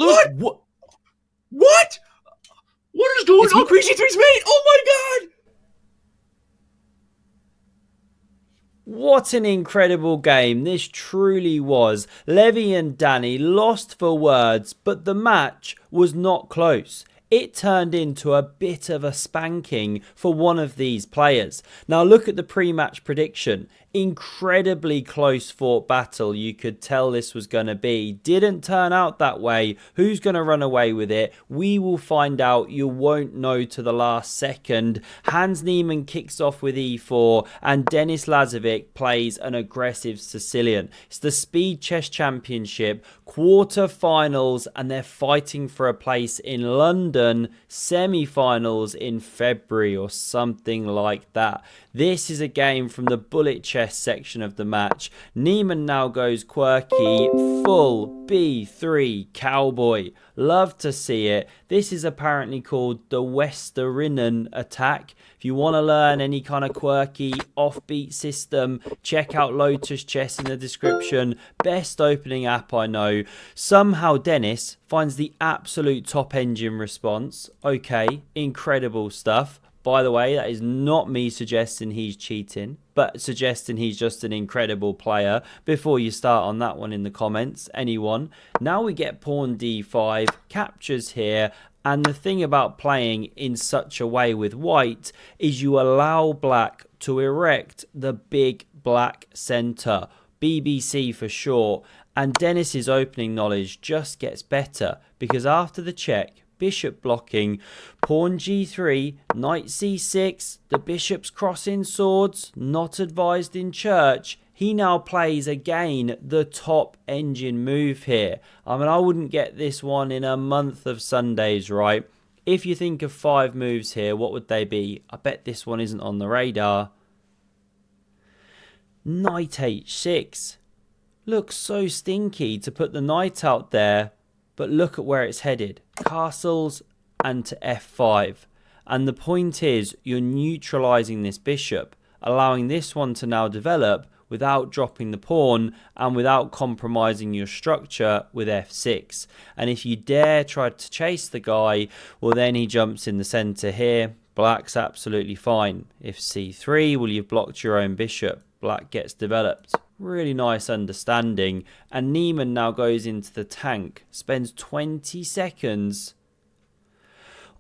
Look, What? What? What is going It's on? Queen C3's mate! Oh my god! What an incredible game this truly was. Levy and Danny lost for words, but the match was not close. It turned into a bit of a spanking for one of these players. Now look at the pre-match prediction. Incredibly close fought battle. You could tell this was going to be. Didn't turn out that way. Who's going to run away with it? We will find out. You won't know to the last second. Hans Niemann kicks off with e4 and Denis Lazavik plays an aggressive Sicilian. It's the Speed Chess Championship quarter-finals and they're fighting for a place in London, semi-finals in February or something like that. This is a game from the bullet chess section of the match. Niemann now goes quirky, full B3 cowboy. Love to see it. This is apparently called the Westerinen attack. If you want to learn any kind of quirky offbeat system, check out Lotus Chess in the description. Best opening app I know. Somehow Denis finds the absolute top engine response. Okay, incredible stuff. By the way, that is not me suggesting he's cheating, but suggesting he's just an incredible player. Before you start on that one in the comments, anyone. Now we get pawn d5, captures here, and the thing about playing in such a way with white is you allow black to erect the big black centre, BBC for short, and Denis's opening knowledge just gets better because after the check, bishop blocking, pawn g3, knight c6, the bishop's crossing swords, not advised in church. He now plays again the top engine move here. I mean, I wouldn't get this one in a month of Sundays, right? If you think of 5 moves here, what would they be? I bet this one isn't on the radar. Knight h6. Looks so stinky to put the knight out there, but look at where it's headed. Castles and to f5. And the point is, you're neutralizing this bishop, allowing this one to now develop without dropping the pawn and without compromising your structure with f6. And if you dare try to chase the guy, well then he jumps in the center here. Black's absolutely fine. If c3, well you've blocked your own bishop. Black gets developed. Really nice understanding. And Niemann now goes into the tank. Spends 20 seconds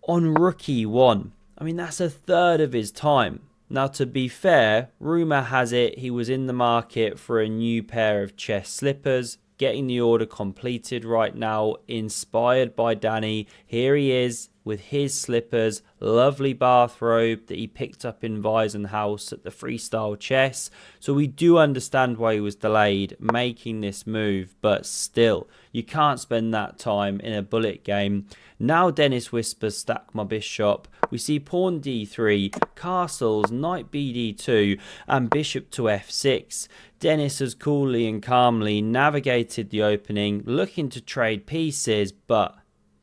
on rook e1. I mean, that's a third of his time. Now, to be fair, rumour has it he was in the market for a new pair of chess slippers. Getting the order completed right now. Inspired by Danny. Here he is with his slippers. Lovely bathrobe that he picked up in Wiesenhaus at the Freestyle Chess. So we do understand why he was delayed making this move, but still, you can't spend that time in a bullet game. Now Denis whispers, stack my bishop. We see pawn d3, castles, knight bd2, and bishop to f6. Denis has coolly and calmly navigated the opening, looking to trade pieces, but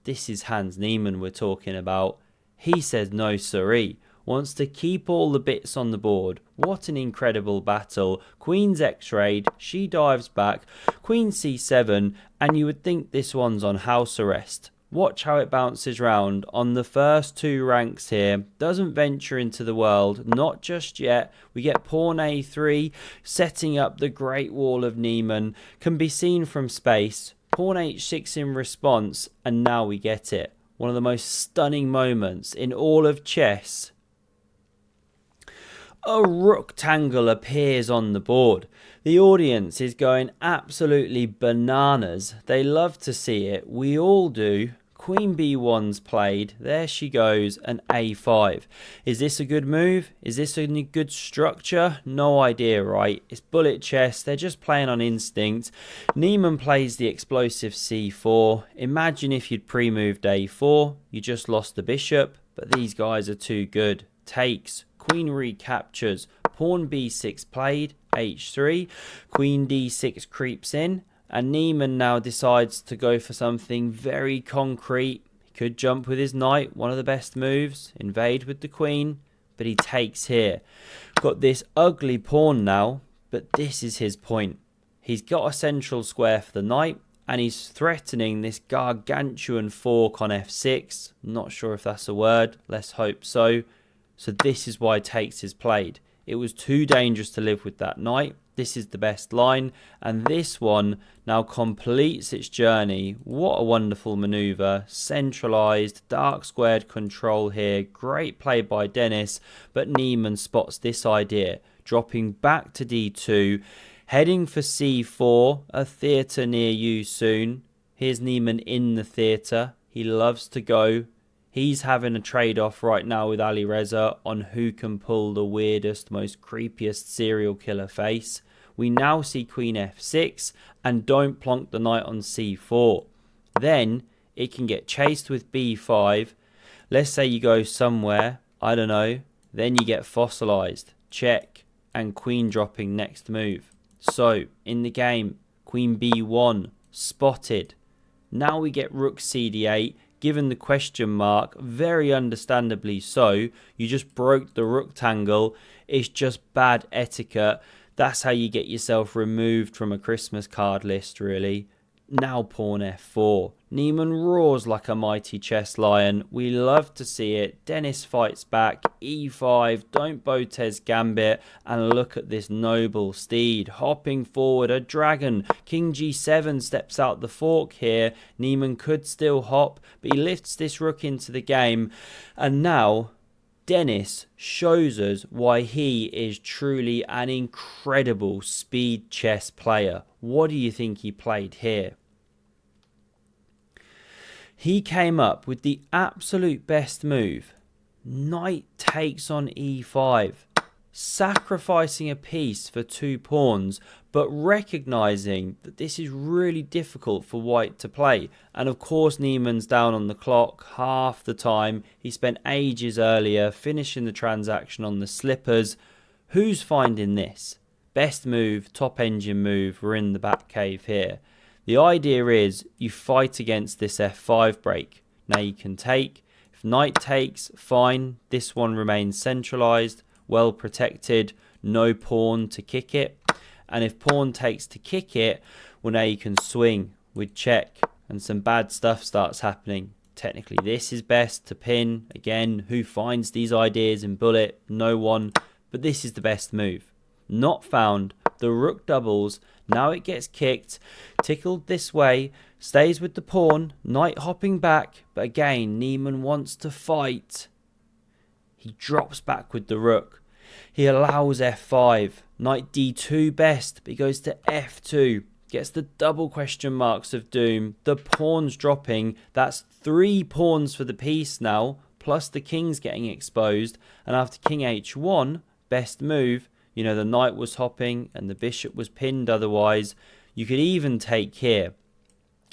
this is Hans Niemann we're talking about. He says no siree, wants to keep all the bits on the board. What an incredible battle. Queen's x-rayed, she dives back, queen c7, and you would think this one's on house arrest. Watch how it bounces round on the first 2 ranks here. Doesn't venture into the world, not just yet. We get pawn a3, setting up the Great Wall of Niemann. Can be seen from space. Pawn h6 in response, and now we get it. One of the most stunning moments in all of chess. A rook tangle appears on the board. The audience is going absolutely bananas. They love to see it. We all do. Queen b1's played. There she goes, an a5. Is this a good move? Is this a good structure? No idea, right? It's bullet chess. They're just playing on instinct. Niemann plays the explosive c4. Imagine if you'd pre-moved a4. You just lost the bishop, but these guys are too good. Takes. Queen recaptures. Pawn b6 played. h3. Queen d6 creeps in. And Niemann now decides to go for something very concrete. He could jump with his knight, one of the best moves. Invade with the queen, but he takes here. Got this ugly pawn now, but this is his point. He's got a central square for the knight, and he's threatening this gargantuan fork on f6. Not sure if that's a word. Let's hope so. So this is why takes is played. It was too dangerous to live with that knight. This is the best line, and this one now completes its journey. What a wonderful maneuver. Centralized, dark squared control here. Great play by Dennis, but Niemann spots this idea. Dropping back to d2, heading for c4, a theatre near you soon. Here's Niemann in the theatre. He loves to go. He's having a trade-off right now with Ali Reza on who can pull the weirdest, most creepiest serial killer face. We now see queen f6, and don't plonk the knight on c4. Then it can get chased with b5. Let's say you go somewhere, I don't know, then you get fossilized, check, and queen dropping next move. So in the game, queen b1 spotted. Now we get rook cd8. Given the question mark, very understandably so. You just broke the rook tangle. It's just bad etiquette. That's how you get yourself removed from a Christmas card list, really. Now pawn f4. Niemann roars like a mighty chess lion. We love to see it. Dennis fights back. e5. Don't Botez gambit. And look at this noble steed. Hopping forward. A dragon. King g7 steps out the fork here. Niemann could still hop, but he lifts this rook into the game. And now Dennis shows us why he is truly an incredible speed chess player. What do you think he played here? He came up with the absolute best move. Knight takes on e5. Sacrificing a piece for 2 pawns, but recognizing that this is really difficult for white to play. And of course Niemann's down on the clock half the time. He spent ages earlier finishing the transaction on the slippers. Who's finding this? Best move, top engine move. We're in the back cave here. The idea is you fight against this f5 break. Now you can take. If knight takes, fine. This one remains centralized, well protected, no pawn to kick it. And if pawn takes to kick it, well, now you can swing with check and some bad stuff starts happening. Technically this is best to pin. Again, who finds these ideas in bullet? No one. But this is the best move. Not found. The rook doubles. Now it gets kicked. Tickled this way. Stays with the pawn. Knight hopping back. But again, Niemann wants to fight. He drops back with the rook. He allows f5. Knight d2 best, but he goes to f2. Gets the double question marks of doom. The pawn's dropping. That's 3 pawns for the piece now, plus the king's getting exposed. And after king h1, best move, you know, the knight was hopping and the bishop was pinned otherwise. You could even take here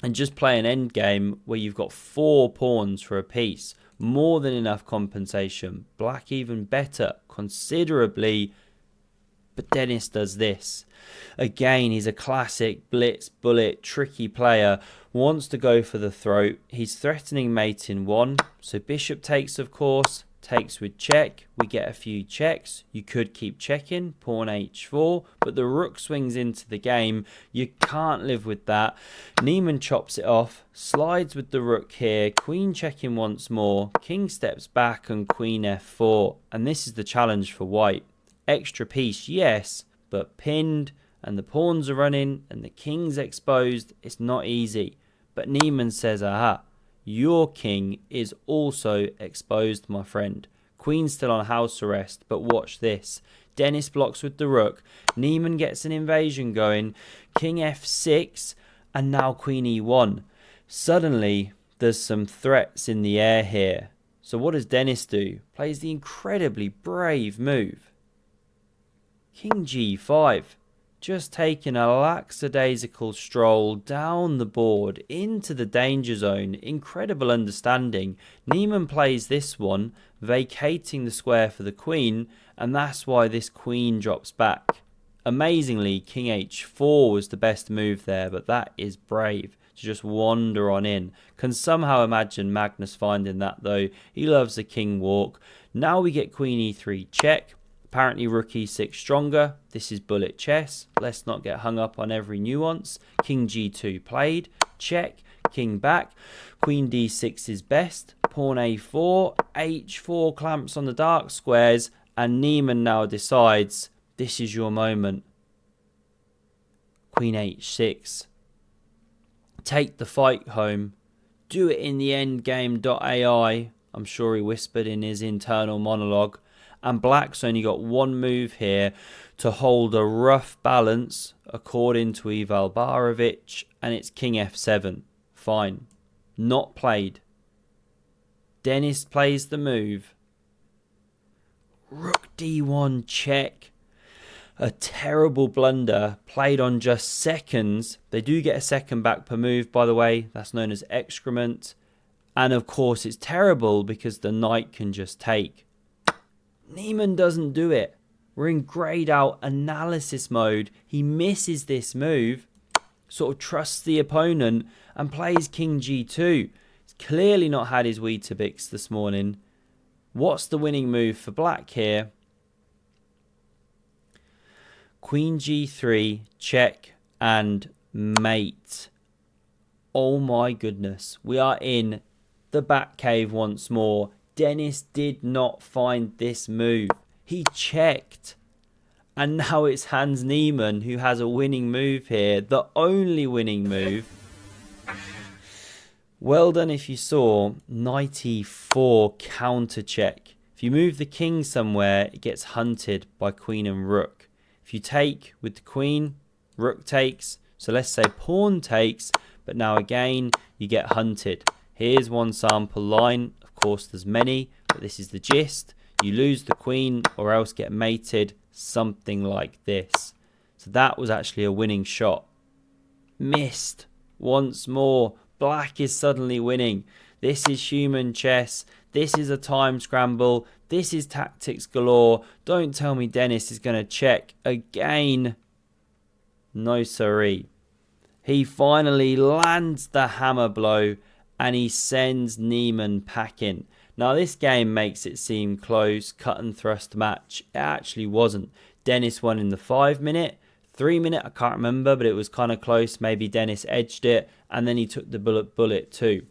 and just play an endgame where you've got 4 pawns for a piece. More than enough compensation. Black even better, considerably. But Dennis does this. Again, he's a classic blitz, bullet, tricky player. Wants to go for the throat. He's threatening mate in 1. So bishop takes, of course. Takes with check. We get a few checks. You could keep checking. Pawn h4. But the rook swings into the game. You can't live with that. Niemann chops it off. Slides with the rook here. Queen checking once more. King steps back and queen f4. And this is the challenge for white. Extra piece, yes. But pinned. And the pawns are running. And the king's exposed. It's not easy. But Niemann says, aha. Your king is also exposed, my friend. Queen's still on house arrest, but watch this. Dennis blocks with the rook. Niemann gets an invasion going. King f6, and now queen e1. Suddenly, there's some threats in the air here. So what does Dennis do? Plays the incredibly brave move. King g5. Just taking a lackadaisical stroll down the board into the danger zone. Incredible understanding. Niemann plays this one, vacating the square for the queen, and that's why this queen drops back. Amazingly, king h4 was the best move there, but that is brave to just wander on in. Can somehow imagine Magnus finding that though. He loves a king walk. Now we get queen e3 check. Apparently rook e6 stronger. This is bullet chess. Let's not get hung up on every nuance. King g2 played. check, king back, queen d6 is best, pawn a4, h4 clamps on the dark squares, and Niemann now decides this is your moment. Queen h6. Take the fight home. Do it in the endgame.ai. I'm sure he whispered in his internal monologue. And black's only got one move here to hold a rough balance, according to Ival Barovic, and it's king f7. Fine. Not played. Dennis plays the move. Rook d1 check. A terrible blunder played on just seconds. They do get a second back per move, by the way. That's known as excrement. And of course it's terrible because the knight can just take. Niemann doesn't do it. We're in grayed out analysis mode. He misses this move, sort of trusts the opponent and plays king g2. He's clearly not had his Weetabix this morning. What's the winning move for black here? Queen g3, check and mate. Oh my goodness. We are in the back cave once more. Dennis did not find this move. He checked. And now it's Hans Niemann who has a winning move here. The only winning move. Well done if you saw knight e4 counter check. If you move the king somewhere, it gets hunted by queen and rook. If you take with the queen, rook takes. So let's say pawn takes, but now again, you get hunted. Here's one sample line. Of course, there's many, but this is the gist. You lose the queen or else get mated, something like this. So that was actually a winning shot. Missed once more. Black is suddenly winning. This is human chess. This is a time scramble. This is tactics galore. Don't tell me Dennis is going to check again. No siree. He finally lands the hammer blow and he sends Niemann packing. Now this game makes it seem close, cut and thrust match. It actually wasn't. Dennis won in the 5 minute, 3 minute, I can't remember, but it was kind of close. Maybe Dennis edged it and then he took the bullet too.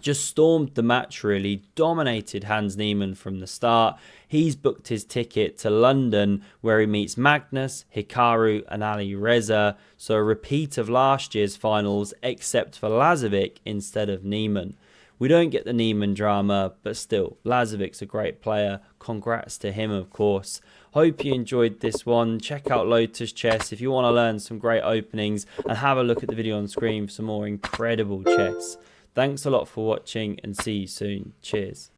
Just stormed the match really, dominated Hans Niemann from the start. He's booked his ticket to London where he meets Magnus, Hikaru and Ali Reza. So a repeat of last year's finals except for Lazavik instead of Niemann. We don't get the Niemann drama, but still, Lazavik's a great player. Congrats to him, of course. Hope you enjoyed this one. Check out Lotus Chess if you want to learn some great openings and have a look at the video on screen for some more incredible chess. Thanks a lot for watching and see you soon. Cheers.